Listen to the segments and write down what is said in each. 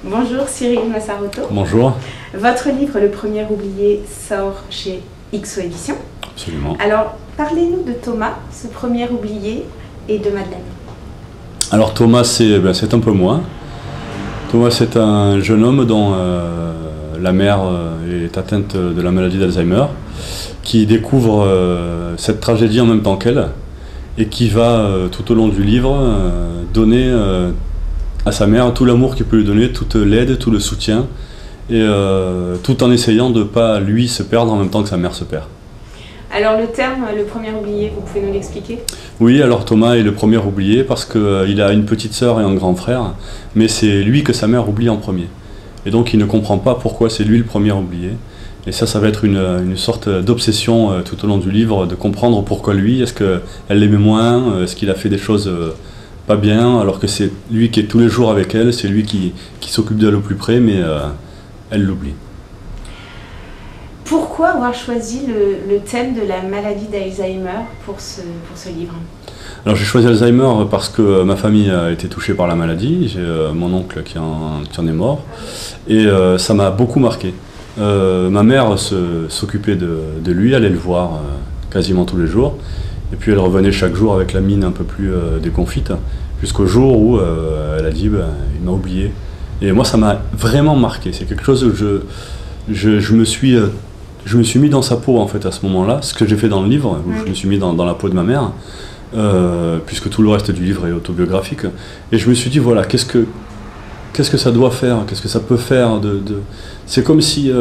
Bonjour Cyril Massaroto. Bonjour. Votre livre Le Premier Oublié sort chez XO Éditions. Absolument. Alors, parlez-nous de Thomas, ce premier oublié, et de Madeleine. Alors Thomas, c'est un peu moi. Thomas, c'est un jeune homme dont la mère est atteinte de la maladie d'Alzheimer, qui découvre cette tragédie en même temps qu'elle, et qui va, tout au long du livre, donner à sa mère tout l'amour qu'il peut lui donner, toute l'aide, tout le soutien, et tout en essayant de ne pas, lui, se perdre en même temps que sa mère se perd. Alors le terme « le premier oublié », vous pouvez nous l'expliquer? Oui, alors Thomas est le premier oublié parce qu'il a une petite sœur et un grand frère, mais c'est lui que sa mère oublie en premier. Et donc il ne comprend pas pourquoi c'est lui le premier oublié. Et ça va être une sorte d'obsession tout au long du livre, de comprendre pourquoi lui, est-ce qu'elle l'aimait moins, est-ce qu'il a fait des choses pas bien, alors que c'est lui qui est tous les jours avec elle, c'est lui qui s'occupe d'elle au plus près, mais elle l'oublie. Pourquoi avoir choisi le thème de la maladie d'Alzheimer pour ce livre? Alors j'ai choisi Alzheimer parce que ma famille a été touchée par la maladie, j'ai mon oncle qui en est mort, et ça m'a beaucoup marqué. Ma mère s'occupait de lui, allait le voir quasiment tous les jours, et puis elle revenait chaque jour avec la mine un peu plus déconfite, jusqu'au jour où elle a dit il m'a oublié. Et moi ça m'a vraiment marqué, c'est quelque chose où je me suis mis dans sa peau en fait à ce moment-là, ce que j'ai fait dans le livre, où je me suis mis dans la peau de ma mère, puisque tout le reste du livre est autobiographique, et je me suis dit voilà, qu'est-ce que ça doit faire, qu'est-ce que ça peut faire C'est comme si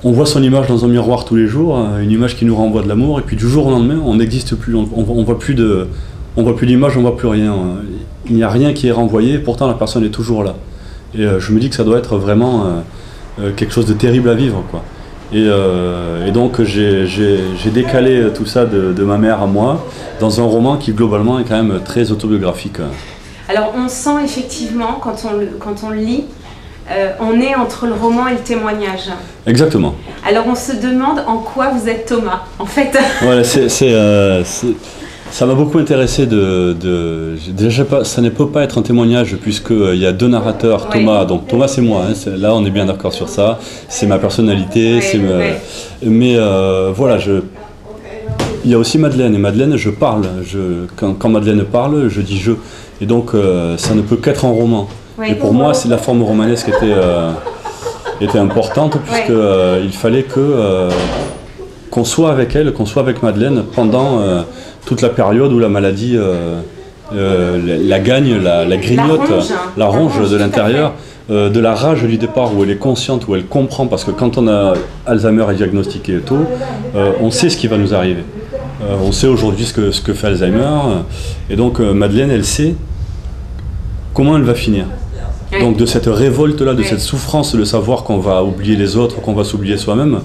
on voit son image dans un miroir tous les jours, une image qui nous renvoie de l'amour, et puis du jour au lendemain on n'existe plus, on voit plus d'image, on voit plus rien, il n'y a rien qui est renvoyé, et pourtant la personne est toujours là. Et je me dis que ça doit être vraiment quelque chose de terrible à vivre, quoi. Et donc j'ai décalé tout ça de ma mère à moi dans un roman qui globalement est quand même très autobiographique. Alors on sent effectivement quand on le lit, on est entre le roman et le témoignage. Exactement. Alors on se demande en quoi vous êtes Thomas, en fait. Voilà, ça m'a beaucoup intéressé déjà ça ne peut pas être un témoignage puisqu'il y a deux narrateurs, Thomas, donc Thomas c'est moi, hein, là on est bien d'accord sur ça, c'est ma personnalité, mais voilà, il y a aussi Madeleine, et Madeleine je parle, quand Madeleine parle, je dis je, et donc ça ne peut qu'être un roman. Et pour moi c'est la forme romanesque était importante puisqu'il fallait qu'on soit avec elle, qu'on soit avec Madeleine pendant toute la période où la maladie la gagne, la grignote, la ronge de l'intérieur, de la rage du départ où elle est consciente, où elle comprend, parce que quand on a Alzheimer est diagnostiqué tôt, on sait ce qui va nous arriver. On sait aujourd'hui ce que fait Alzheimer, et donc Madeleine, elle sait comment elle va finir. Donc de cette révolte-là, de cette souffrance de savoir qu'on va oublier les autres, qu'on va s'oublier soi-même,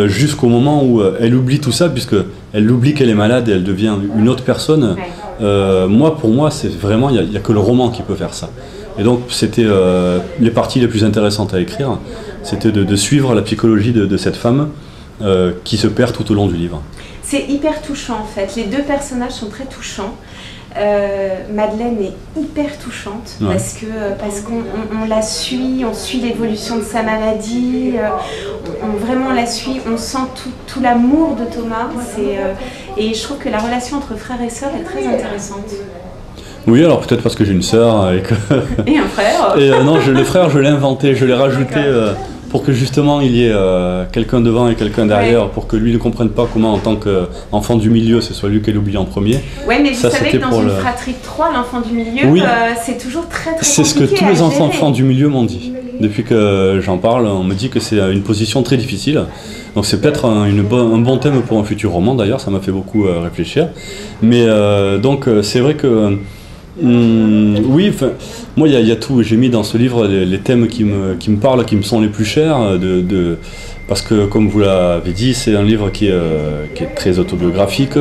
jusqu'au moment où elle oublie tout ça, puisqu'elle oublie qu'elle est malade et elle devient une autre personne. Pour moi, c'est vraiment, il n'y a que le roman qui peut faire ça. Et donc c'était les parties les plus intéressantes à écrire, c'était de suivre la psychologie de cette femme qui se perd tout au long du livre. C'est hyper touchant en fait, les deux personnages sont très touchants. Madeleine est hyper touchante parce qu'on la suit, on suit l'évolution de sa maladie, vraiment on la suit, on sent tout l'amour de Thomas, et je trouve que la relation entre frère et sœur est très intéressante. Oui, alors peut-être parce que j'ai une sœur et un frère. Et non, le frère je l'ai inventé, je l'ai rajouté pour que justement il y ait quelqu'un devant et quelqu'un derrière, pour que lui ne comprenne pas comment en tant qu'enfant du milieu, ce soit lui qui l'oublie en premier. Oui, mais vous savez que dans une fratrie de 3, l'enfant du milieu, c'est toujours très compliqué. C'est ce que tous les enfants du milieu m'ont dit. Depuis que j'en parle, on me dit que c'est une position très difficile. Donc c'est peut-être un bon thème pour un futur roman d'ailleurs, ça m'a fait beaucoup réfléchir. Mais donc c'est vrai que oui, moi il y a tout, j'ai mis dans ce livre les thèmes qui me parlent, qui me sont les plus chers, parce que comme vous l'avez dit, c'est un livre qui est très autobiographique.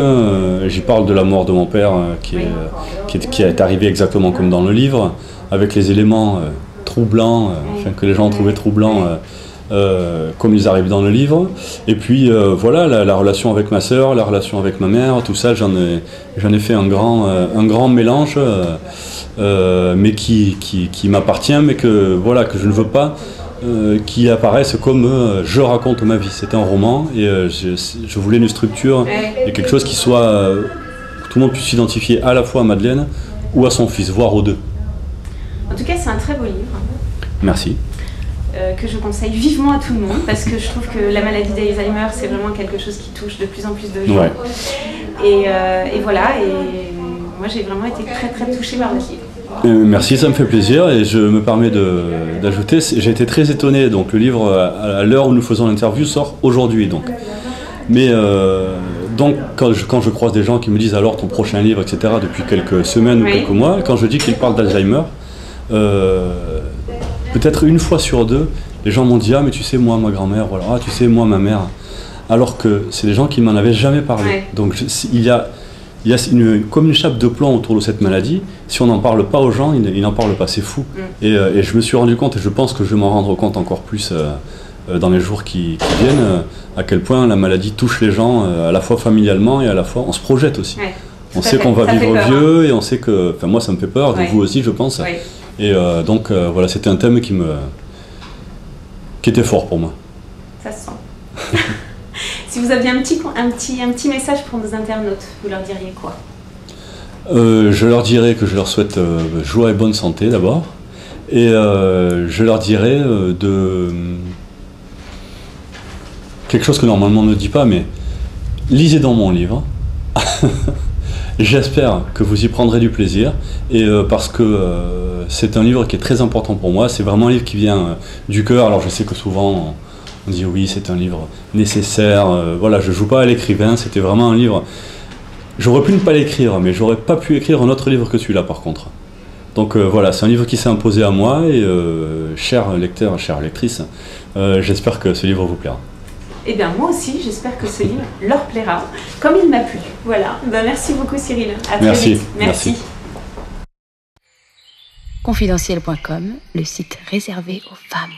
J'y parle de la mort de mon père qui est arrivé exactement comme dans le livre, avec les éléments troublants, que les gens ont trouvé troublants comme ils arrivent dans le livre. Et puis voilà, la relation avec ma sœur, la relation avec ma mère, tout ça, j'en ai fait un grand mélange, mais qui m'appartient, mais que je ne veux pas qui apparaissent comme je raconte ma vie. C'est un roman et je voulais une structure et quelque chose qui soit que tout le monde puisse s'identifier à la fois à Madeleine ou à son fils, voire aux deux. En tout cas, c'est un très beau livre. Merci. Que je conseille vivement à tout le monde parce que je trouve que la maladie d'Alzheimer, c'est vraiment quelque chose qui touche de plus en plus de gens. Ouais. Et voilà, et moi j'ai vraiment été très très touchée par le livre. Merci, ça me fait plaisir et je me permets d'ajouter, j'ai été très étonné, donc le livre à l'heure où nous faisons l'interview sort aujourd'hui. Donc. Mais donc quand je croise des gens qui me disent alors ton prochain livre, etc. depuis quelques semaines ou quelques mois, quand je dis qu'ils parlent d'Alzheimer, peut-être une fois sur deux, les gens m'ont dit « Ah, mais tu sais, moi, ma grand-mère, voilà, ah, tu sais, moi, ma mère ». Alors que c'est des gens qui ne m'en avaient jamais parlé. Ouais. Donc il y a comme une chape de plomb autour de cette maladie. Si on n'en parle pas aux gens, ils n'en parlent pas, c'est fou. Et je me suis rendu compte, et je pense que je vais m'en rendre compte encore plus dans les jours qui viennent, à quel point la maladie touche les gens, à la fois familialement et à la fois on se projette aussi. Ouais, on sait qu'on va vivre vieux, et on sait que, enfin moi ça me fait peur, vous aussi je pense. Ouais. Et donc voilà, c'était un thème qui était fort pour moi. Ça se sent. Si vous aviez un petit message pour nos internautes, vous leur diriez quoi? Je leur dirais que je leur souhaite joie et bonne santé d'abord. Et je leur dirais de quelque chose que normalement on ne dit pas, mais lisez dans mon livre. J'espère que vous y prendrez du plaisir, et parce que c'est un livre qui est très important pour moi. C'est vraiment un livre qui vient du cœur. Alors je sais que souvent on dit oui, c'est un livre nécessaire. Voilà, je joue pas à l'écrivain. C'était vraiment un livre. J'aurais pu ne pas l'écrire, mais j'aurais pas pu écrire un autre livre que celui-là par contre. Donc voilà, c'est un livre qui s'est imposé à moi, et chers lecteurs, chères lectrices, j'espère que ce livre vous plaira. Eh bien, moi aussi, j'espère que ce livre leur plaira, comme il m'a plu. Voilà. Ben, merci beaucoup, Cyril. À très vite. Merci. Confidentiel.com, le site réservé aux femmes.